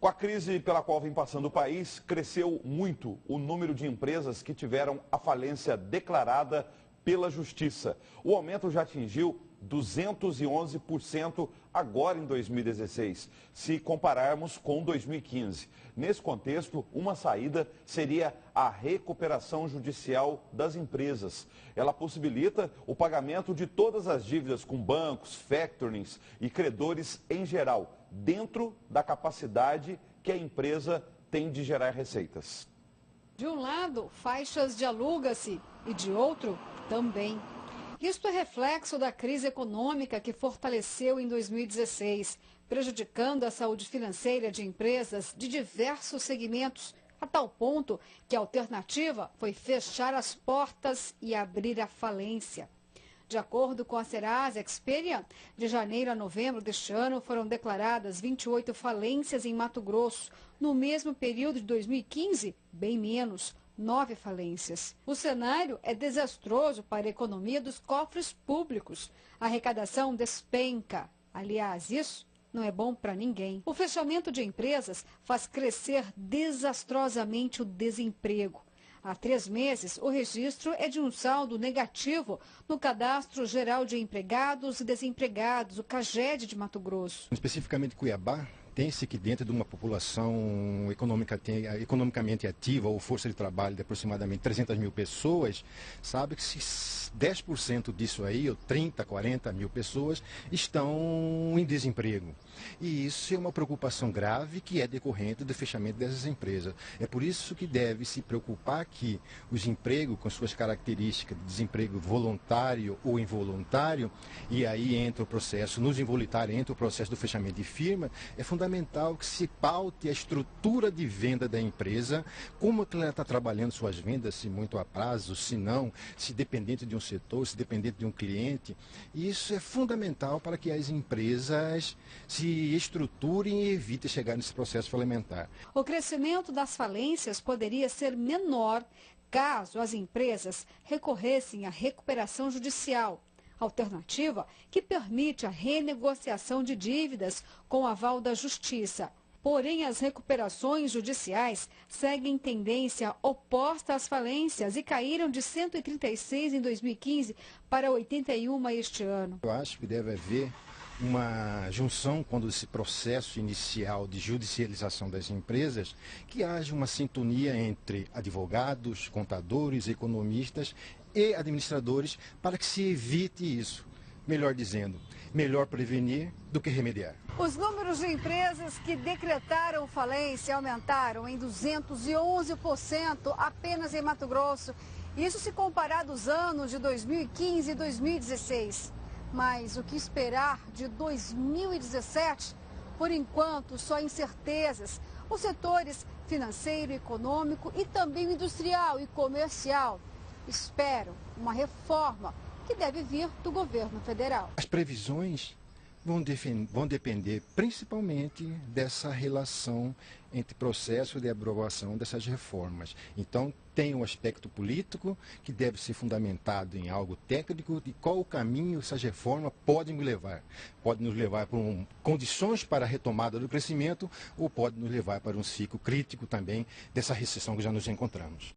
Com a crise pela qual vem passando o país, cresceu muito o número de empresas que tiveram a falência declarada pela Justiça. O aumento já atingiu 211% agora em 2016, se compararmos com 2015. Nesse contexto, uma saída seria a recuperação judicial das empresas. Ela possibilita o pagamento de todas as dívidas com bancos, factorings e credores em geral, dentro da capacidade que a empresa tem de gerar receitas. De um lado, faixas de aluga-se e de outro, também. Isto é reflexo da crise econômica que fortaleceu em 2016, prejudicando a saúde financeira de empresas de diversos segmentos, a tal ponto que a alternativa foi fechar as portas e abrir a falência. De acordo com a Serasa Experian, de janeiro a novembro deste ano foram declaradas 28 falências em Mato Grosso. No mesmo período de 2015, bem menos, 9 falências. O cenário é desastroso para a economia dos cofres públicos. A arrecadação despenca. Aliás, isso não é bom para ninguém. O fechamento de empresas faz crescer desastrosamente o desemprego. Há 3 meses, o registro é de um saldo negativo no Cadastro Geral de Empregados e Desempregados, o CAGED de Mato Grosso. Especificamente Cuiabá, tem-se que dentro de uma população economicamente ativa ou força de trabalho de aproximadamente 300 mil pessoas, sabe que se 10% disso aí, ou 30, 40 mil pessoas, estão em desemprego. E isso é uma preocupação grave que é decorrente do fechamento dessas empresas. É por isso que deve se preocupar que os empregos, com suas características de desemprego voluntário ou involuntário, e aí entra o processo, nos involuntários entra o processo do fechamento de firma, é fundamental que se paute a estrutura de venda da empresa, como que ela está trabalhando suas vendas, se muito a prazo, se não, se dependente de um setor, se dependente de um cliente. E isso é fundamental para que as empresas se estruturem e evitem chegar nesse processo falimentar. O crescimento das falências poderia ser menor caso as empresas recorressem à recuperação judicial. Alternativa que permite a renegociação de dívidas com aval da Justiça. Porém, as recuperações judiciais seguem tendência oposta às falências e caíram de 136 em 2015 para 81 este ano. Eu acho que deve haver uma junção quando esse processo inicial de judicialização das empresas, que haja uma sintonia entre advogados, contadores, economistas e administradores para que se evite isso. Melhor dizendo, melhor prevenir do que remediar. Os números de empresas que decretaram falência aumentaram em 211% apenas em Mato Grosso. Isso se comparar dos anos de 2015 e 2016. Mas o que esperar de 2017? Por enquanto, só incertezas. Os setores financeiro, econômico e também o industrial e comercial esperam uma reforma que deve vir do governo federal. As previsões vão depender principalmente dessa relação entre processo de aprovação dessas reformas. Então, tem um aspecto político que deve ser fundamentado em algo técnico de qual o caminho essas reformas podem me levar. Pode nos levar para condições para a retomada do crescimento ou pode nos levar para um ciclo crítico também dessa recessão que já nos encontramos.